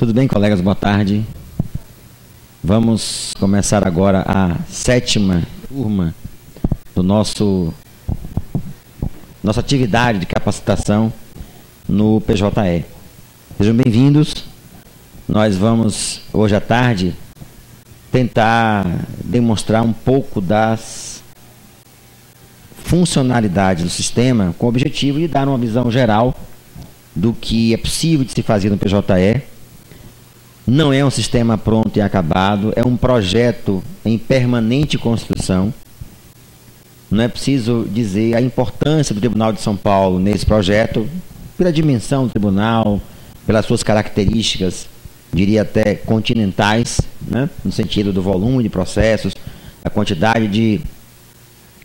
Tudo bem, colegas? Boa tarde. Vamos começar agora a 7ª turma do nossa atividade de capacitação no PJE. Sejam bem-vindos. Nós vamos, hoje à tarde, tentar demonstrar um pouco das funcionalidades do sistema com o objetivo de dar uma visão geral do que é possível de se fazer no PJE. Não é um sistema pronto e acabado, é um projeto em permanente construção. Não é preciso dizer a importância do Tribunal de São Paulo nesse projeto, pela dimensão do tribunal, pelas suas características, diria até continentais, né? No sentido do volume de processos, a quantidade de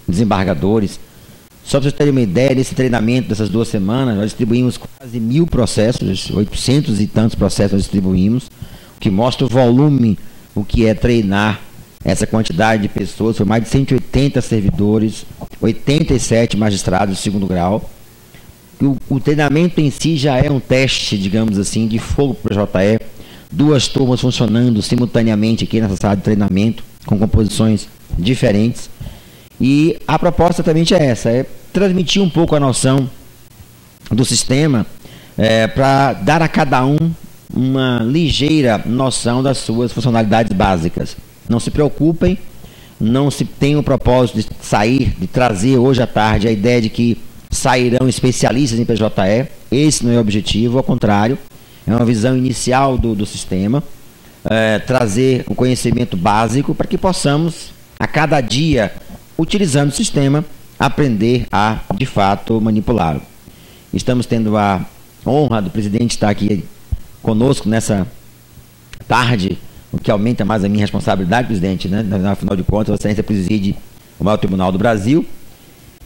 desembargadores. Só para vocês terem uma ideia, nesse treinamento dessas 2 semanas, nós distribuímos quase 1000 processos, 800 e tantos processos nós distribuímos, o que mostra o volume, o que é treinar essa quantidade de pessoas. Foi mais de 180 servidores, 87 magistrados de 2º grau. O treinamento em si já é um teste, digamos assim, de fogo para o JE. 2 turmas funcionando simultaneamente aqui nessa sala de treinamento, com composições diferentes. E a proposta também é essa, é transmitir um pouco a noção do sistema, para dar a cada um uma ligeira noção das suas funcionalidades básicas. Não se preocupem, não se tem o propósito de sair, de trazer hoje à tarde a ideia de que sairão especialistas em PJE. Esse não é o objetivo, ao contrário, é uma visão inicial do sistema, trazer o conhecimento básico para que possamos, a cada dia, utilizando o sistema, aprender a, de fato, manipulá-lo. Estamos tendo a honra do presidente estar aqui conosco nessa tarde, o que aumenta mais a minha responsabilidade, presidente, né? Afinal de contas, a Excelência preside o maior tribunal do Brasil.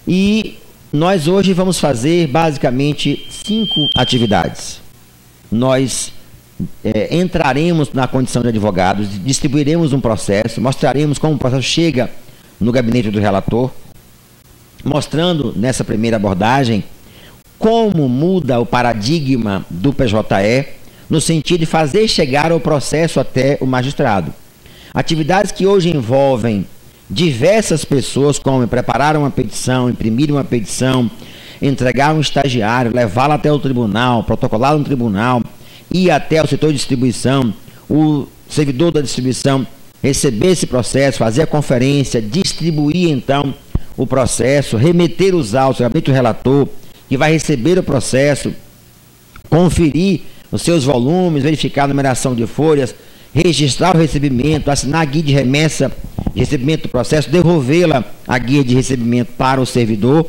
E nós hoje vamos fazer, basicamente, 5 atividades. Nós entraremos na condição de advogados, distribuiremos um processo, mostraremos como o processo chega no gabinete do relator, mostrando nessa primeira abordagem como muda o paradigma do PJE no sentido de fazer chegar o processo até o magistrado. Atividades que hoje envolvem diversas pessoas, como preparar uma petição, imprimir uma petição, entregar um estagiário, levá-la até o tribunal, protocolar no tribunal, ir até o setor de distribuição, o servidor da distribuição receber esse processo, fazer a conferência, distribuir então o processo, remeter os autos, gabinete do relator, que vai receber o processo, conferir os seus volumes, verificar a numeração de folhas, registrar o recebimento, assinar a guia de remessa de recebimento do processo, devolvê-la a guia de recebimento para o servidor,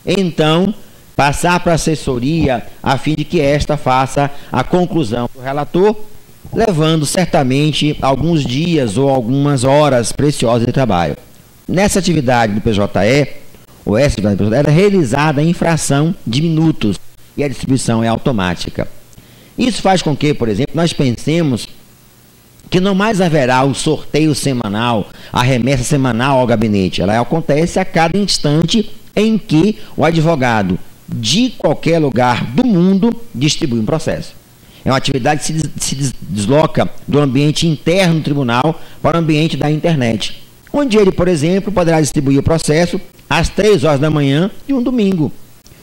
então passar para a assessoria a fim de que esta faça a conclusão do relator, levando certamente alguns dias ou algumas horas preciosas de trabalho. Nessa atividade do PJE, essa atividade do PJE era realizada em fração de minutos e a distribuição é automática. Isso faz com que, por exemplo, nós pensemos que não mais haverá o sorteio semanal, a remessa semanal ao gabinete. Ela acontece a cada instante em que o advogado de qualquer lugar do mundo distribui um processo. É uma atividade que se desloca do ambiente interno do tribunal para o ambiente da internet, onde ele, por exemplo, poderá distribuir o processo às 3 horas da manhã de um domingo.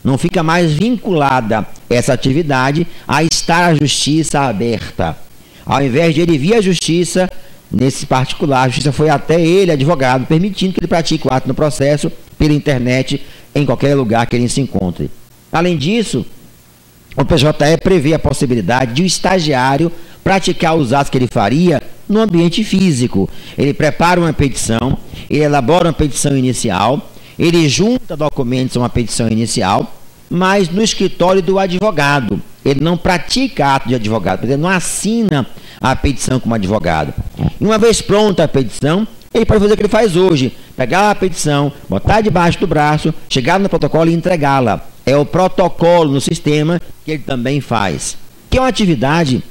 Não fica mais vinculada essa atividade a estar a justiça aberta. Ao invés de ele vir à justiça, nesse particular, a justiça foi até ele, advogado, permitindo que ele pratique o ato no processo pela internet, em qualquer lugar que ele se encontre. Além disso, o PJE prevê a possibilidade de o estagiário praticar os atos que ele faria no ambiente físico. Ele prepara uma petição, ele elabora uma petição inicial, ele junta documentos a uma petição inicial, mas no escritório do advogado. Ele não pratica ato de advogado, ele não assina a petição como advogado. E uma vez pronta a petição, ele pode fazer o que ele faz hoje, pegar a petição, botar debaixo do braço, chegar no protocolo e entregá-la. É o protocolo no sistema que ele também faz. Que é uma atividade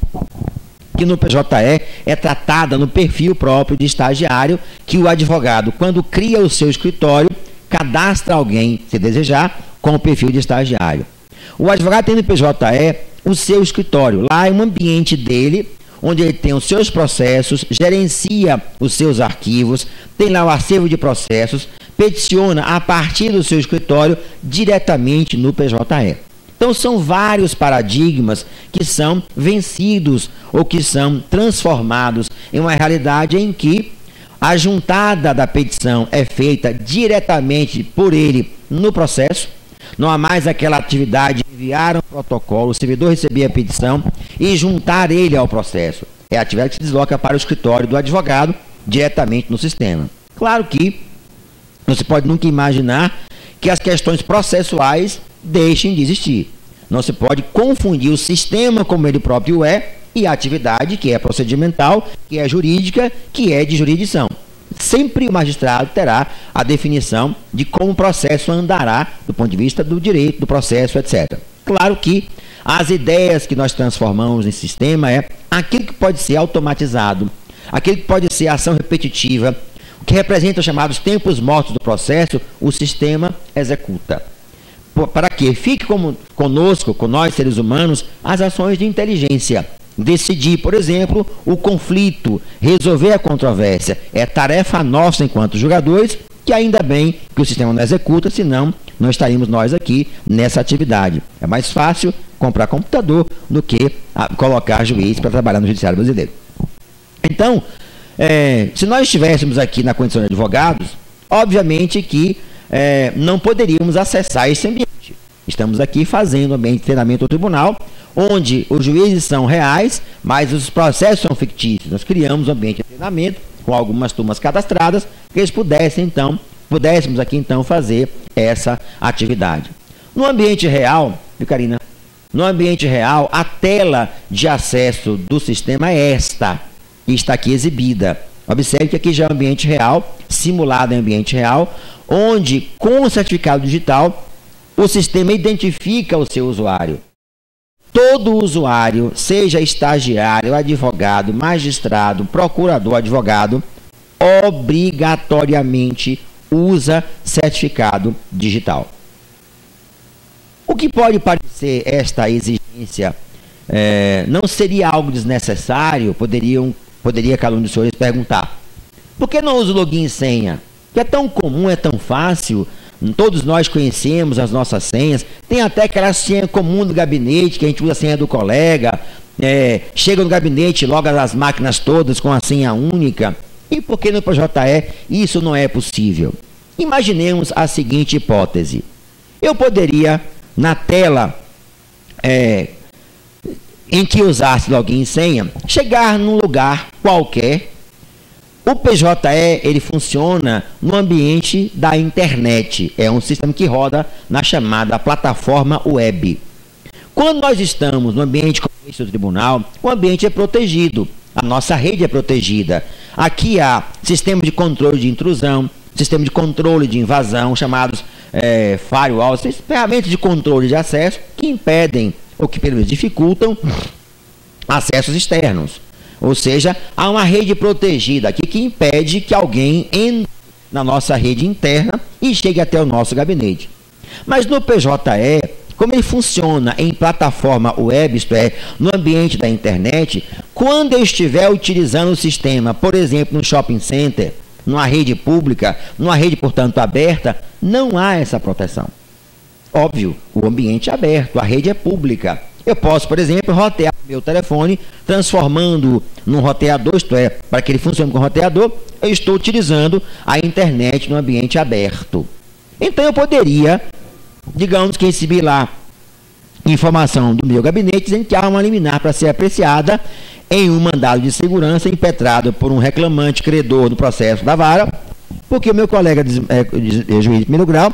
que no PJE é tratada no perfil próprio de estagiário, que o advogado, quando cria o seu escritório, cadastra alguém, se desejar, com o perfil de estagiário. O advogado tem no PJE o seu escritório. Lá é um ambiente dele, onde ele tem os seus processos, gerencia os seus arquivos, tem lá o acervo de processos, peticiona a partir do seu escritório diretamente no PJE. Então são vários paradigmas que são vencidos ou que são transformados em uma realidade em que a juntada da petição é feita diretamente por ele no processo. Não há mais aquela atividade de enviar um protocolo, o servidor receber a petição e juntar ele ao processo. É a atividade que se desloca para o escritório do advogado diretamente no sistema. Claro que não se pode nunca imaginar que as questões processuais deixem de existir. Não se pode confundir o sistema como ele próprio é e a atividade que é procedimental, que é jurídica, que é de jurisdição. Sempre o magistrado terá a definição de como o processo andará do ponto de vista do direito, do processo, etc. Claro que as ideias que nós transformamos em sistema é aquilo que pode ser automatizado, aquilo que pode ser ação repetitiva, o que representa os chamados tempos mortos do processo, o sistema executa. Para que fique conosco, com nós seres humanos, as ações de inteligência. Decidir, por exemplo, o conflito, resolver a controvérsia. É tarefa nossa enquanto julgadores, que ainda bem que o sistema não executa, senão não estaríamos nós aqui nessa atividade. É mais fácil comprar computador do que colocar juiz para trabalhar no judiciário brasileiro. Então, se nós estivéssemos aqui na condição de advogados, obviamente que não poderíamos acessar esse ambiente. Estamos aqui fazendo um ambiente de treinamento ao tribunal, onde os juízes são reais, mas os processos são fictícios. Nós criamos um ambiente de treinamento com algumas turmas cadastradas, que eles pudéssemos aqui então fazer essa atividade. No ambiente real, viu, Karina? No ambiente real, a tela de acesso do sistema é esta, e está aqui exibida. Observe que aqui já é um ambiente real, simulado em ambiente real, onde com o certificado digital o sistema identifica o seu usuário. Todo usuário, seja estagiário, advogado, magistrado, procurador, advogado, obrigatoriamente usa certificado digital. O que pode parecer esta exigência não seria algo desnecessário? Poderia cada um dos senhores perguntar. Por que não usa o login e senha? Que é tão comum, é tão fácil. Todos nós conhecemos as nossas senhas. Tem até aquela senha comum do gabinete, que a gente usa a senha do colega. Chega no gabinete, loga as máquinas todas com a senha única. E por que no PJE isso não é possível? Imaginemos a seguinte hipótese. Eu poderia, na tela em que usasse login e senha, chegar num lugar qualquer. O PJE, ele funciona no ambiente da internet. É um sistema que roda na chamada plataforma web. Quando nós estamos no ambiente como esse do tribunal, o ambiente é protegido. A nossa rede é protegida. Aqui há sistema de controle de intrusão, sistema de controle de invasão, chamados firewalls, ferramentas de controle de acesso que impedem, ou que pelo menos dificultam, acessos externos. Ou seja, há uma rede protegida aqui que impede que alguém entre na nossa rede interna e chegue até o nosso gabinete. Mas no PJE, como ele funciona em plataforma web, isto é, no ambiente da internet, quando eu estiver utilizando o sistema, por exemplo, no shopping center, numa rede pública, numa rede, portanto, aberta, não há essa proteção. Óbvio, o ambiente é aberto, a rede é pública. Eu posso, por exemplo, rotear o meu telefone, transformando num roteador, isto é, para que ele funcione como roteador, eu estou utilizando a internet no ambiente aberto. Então eu poderia, digamos que recebi lá informação do meu gabinete, dizendo que há uma liminar para ser apreciada em um mandado de segurança impetrado por um reclamante credor no processo da vara, porque o meu colega juiz de primeiro grau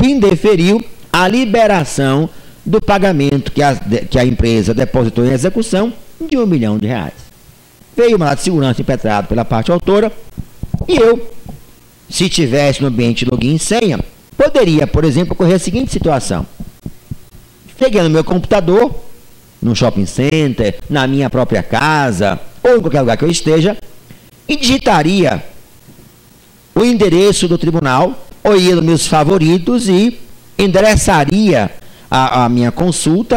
indeferiu a liberação do pagamento que a empresa depositou em execução de R$1 milhão. Veio o mandado de segurança impetrado pela parte autora e eu, se tivesse no ambiente de login e senha, poderia, por exemplo, ocorrer a seguinte situação. Cheguei no meu computador, no shopping center, na minha própria casa, ou em qualquer lugar que eu esteja, e digitaria o endereço do tribunal, ou ia nos meus favoritos e endereçaria a minha consulta,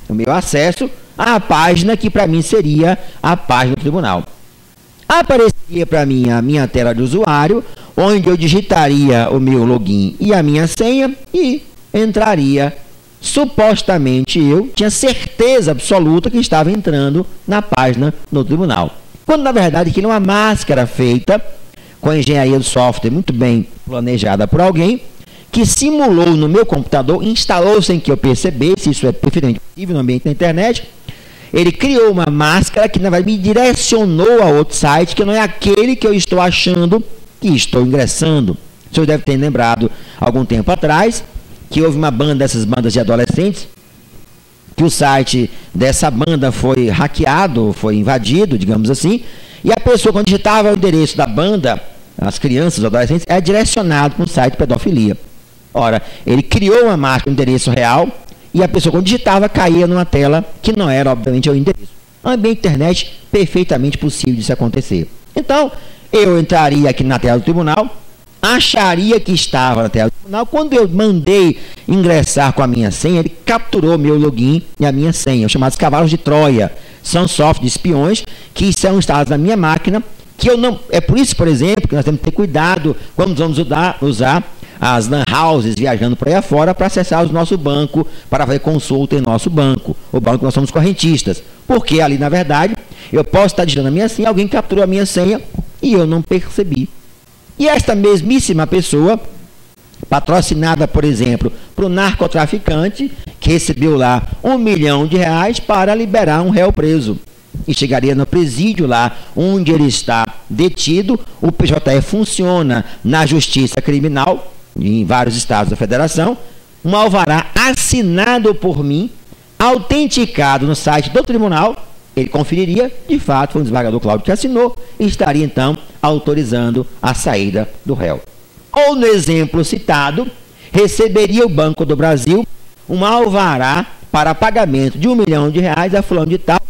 o meu acesso à página que para mim seria a página do tribunal. Apareceria para mim a minha tela de usuário, onde eu digitaria o meu login e a minha senha e entraria. Supostamente eu tinha certeza absoluta que estava entrando na página do tribunal. Quando na verdade aquilo é uma máscara feita com a engenharia do software muito bem planejada por alguém, que simulou no meu computador, instalou sem que eu percebesse, isso é perfeitamente possível no ambiente da internet. Ele criou uma máscara que na verdade me direcionou a outro site, que não é aquele que eu estou achando que estou ingressando. O senhor deve ter lembrado algum tempo atrás que houve uma banda, dessas bandas de adolescentes, que o site dessa banda foi hackeado, foi invadido, digamos assim, e a pessoa, quando digitava o endereço da banda, as crianças, os adolescentes, é direcionado para um site de pedofilia. Ora, ele criou uma marca, um endereço real, e a pessoa, quando digitava, caía numa tela que não era, obviamente, o endereço. Ambiente internet, perfeitamente possível disso acontecer. Então, eu entraria aqui na tela do tribunal, acharia que estava na tela do tribunal. Quando eu mandei ingressar com a minha senha, ele capturou meu login e a minha senha, os chamados cavalos de Troia. São software de espiões que são instalados na minha máquina, que eu não... É por isso, por exemplo, que nós temos que ter cuidado quando vamos usar as LAN houses viajando por aí afora para acessar o nosso banco, para fazer consulta em nosso banco, o banco que nós somos correntistas. Porque ali, na verdade, eu posso estar digitando a minha senha, alguém capturou a minha senha e eu não percebi. E esta mesmíssima pessoa, patrocinada, por exemplo, por um narcotraficante, que recebeu lá R$1 milhão para liberar um réu preso. E chegaria no presídio lá, onde ele está detido. O PJE funciona na justiça criminal, em vários estados da federação. Um alvará assinado por mim, autenticado no site do tribunal. Ele conferiria, de fato, foi o desembargador Cláudio que assinou, e estaria, então, autorizando a saída do réu. Ou, no exemplo citado, receberia o Banco do Brasil um alvará para pagamento de R$1 milhão a fulano de tal,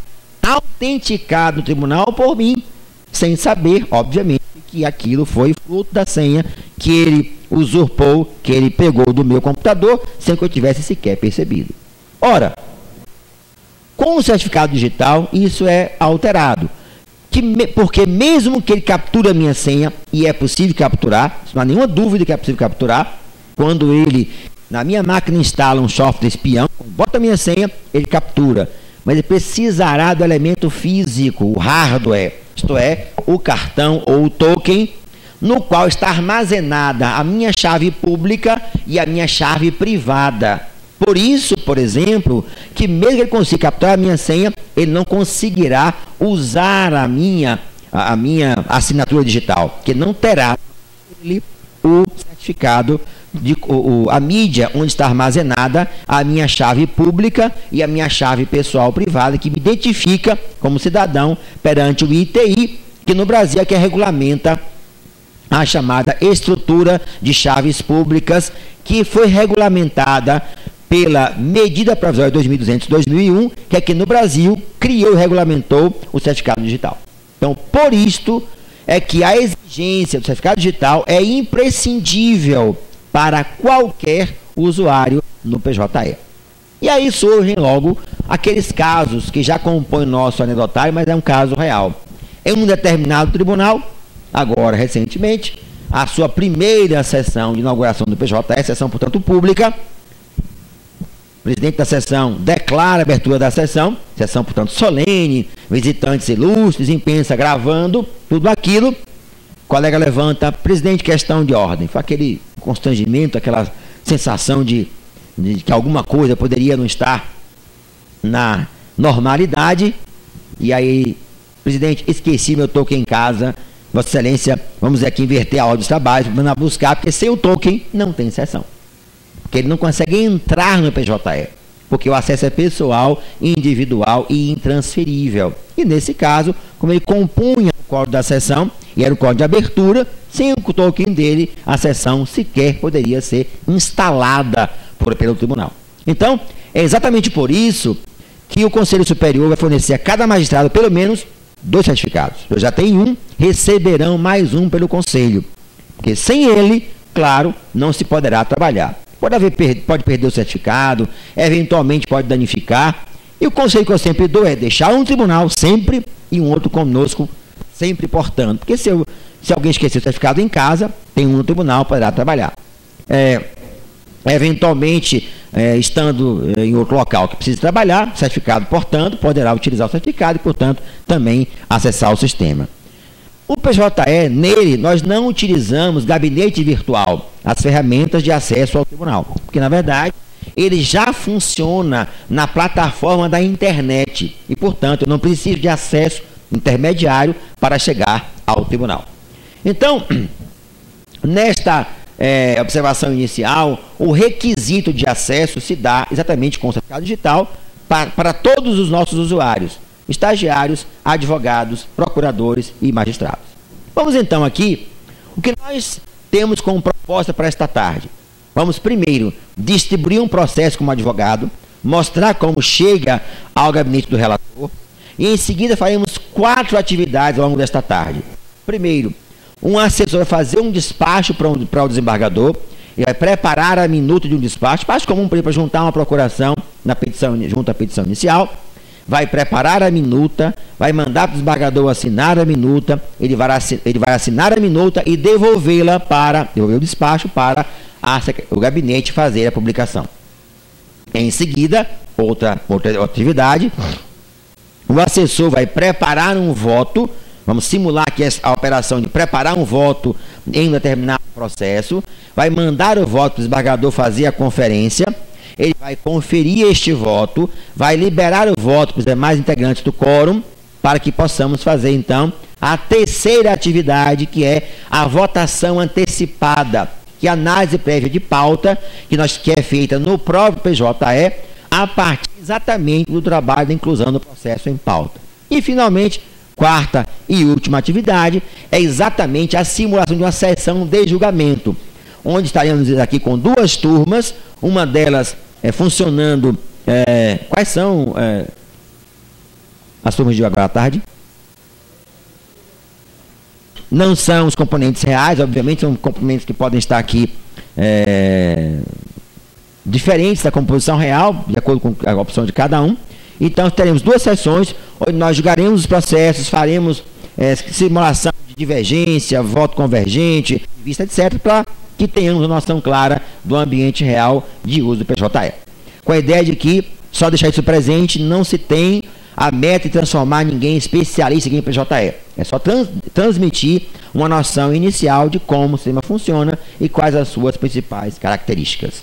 autenticado no tribunal por mim, sem saber, obviamente, que aquilo foi fruto da senha que ele usurpou, que ele pegou do meu computador, sem que eu tivesse sequer percebido. Ora, com o certificado digital, isso é alterado. Porque mesmo que ele capture a minha senha, e é possível capturar, não há nenhuma dúvida que é possível capturar, quando ele, na minha máquina, instala um software espião, bota a minha senha, ele captura. Mas ele precisará do elemento físico, o hardware, isto é, o cartão ou o token, no qual está armazenada a minha chave pública e a minha chave privada. Por isso, por exemplo, que mesmo que ele consiga capturar a minha senha, ele não conseguirá usar a minha assinatura digital, que não terá o certificado, a mídia onde está armazenada a minha chave pública e a minha chave pessoal privada, que me identifica como cidadão perante o ITI, que no Brasil é que regulamenta a chamada estrutura de chaves públicas, que foi regulamentada pela medida provisória 2200/2001, que aqui no Brasil criou e regulamentou o certificado digital. Então, por isto é que a exigência do certificado digital é imprescindível para qualquer usuário no PJE. E aí surgem logo aqueles casos que já compõem o nosso anedotário, mas é um caso real. Em um determinado tribunal, agora recentemente, a sua primeira sessão de inauguração do PJE, sessão, portanto, pública, o presidente da sessão declara a abertura da sessão, portanto, solene, visitantes ilustres, imprensa gravando, tudo aquilo. O colega levanta: presidente, questão de ordem. Foi aquele constrangimento, aquela sensação de que alguma coisa poderia não estar na normalidade. E aí, presidente, esqueci meu token em casa. Vossa Excelência, vamos aqui inverter a ordem dos trabalhos, mandar buscar, porque sem o token não tem sessão. Porque ele não consegue entrar no PJE, porque o acesso é pessoal, individual e intransferível. E nesse caso, como ele compunha o código da sessão, e era o código de abertura, sem o token dele, a sessão sequer poderia ser instalada pelo tribunal. Então, é exatamente por isso que o Conselho Superior vai fornecer a cada magistrado pelo menos 2 certificados. Eu já tenho um, receberão mais um pelo Conselho. Porque sem ele, claro, não se poderá trabalhar. Pode perder o certificado, eventualmente pode danificar, E o conselho que eu sempre dou é deixar um tribunal sempre e um outro conosco sempre portando. Porque se alguém esquecer o certificado em casa, tem um no tribunal para ir trabalhar. Eventualmente, estando em outro local que precisa trabalhar, certificado portando, poderá utilizar o certificado e, portanto, também acessar o sistema. O PJE, nele, nós não utilizamos gabinete virtual, as ferramentas de acesso ao tribunal, porque, na verdade, ele já funciona na plataforma da internet e, portanto, eu não preciso de acesso intermediário para chegar ao tribunal. Então, nesta observação inicial, o requisito de acesso se dá exatamente com o certificado digital para todos os nossos usuários, estagiários, advogados, procuradores e magistrados. Vamos então aqui, o que nós temos como proposta para esta tarde? Vamos primeiro distribuir um processo como advogado, mostrar como chega ao gabinete do relator e em seguida faremos 4 atividades ao longo desta tarde. Primeiro, um assessor vai fazer um despacho para o desembargador, ele vai preparar a minuta de um despacho comum para juntar uma procuração na petição, junto à petição inicial, vai preparar a minuta, vai mandar para o desembargador assinar a minuta, ele vai assinar a minuta e devolver o despacho para o gabinete fazer a publicação. Em seguida, outra atividade, o assessor vai preparar um voto, vamos simular aqui a operação de preparar um voto em um determinado processo, vai mandar o voto para o desembargador fazer a conferência, ele vai conferir este voto, vai liberar o voto para os demais integrantes do quórum, para que possamos fazer, então, a terceira atividade, que é a votação antecipada, que é a análise prévia de pauta, que é feita no próprio PJE, a partir exatamente do trabalho da inclusão do processo em pauta. E, finalmente, quarta e última atividade é exatamente a simulação de uma sessão de julgamento, onde estaremos aqui com 2 turmas, uma delas funcionando. Quais são as turmas de agora à tarde? Não são os componentes reais, obviamente, são componentes que podem estar aqui diferentes da composição real, de acordo com a opção de cada um. Então, teremos 2 sessões, onde nós julgaremos os processos, faremos simulação de divergência, voto convergente, vista, etc., para que tenhamos uma noção clara do ambiente real de uso do PJE. Com a ideia de que, só deixar isso presente, não se tem a meta de transformar ninguém em especialista em PJE. É só transmitir uma noção inicial de como o sistema funciona e quais as suas principais características.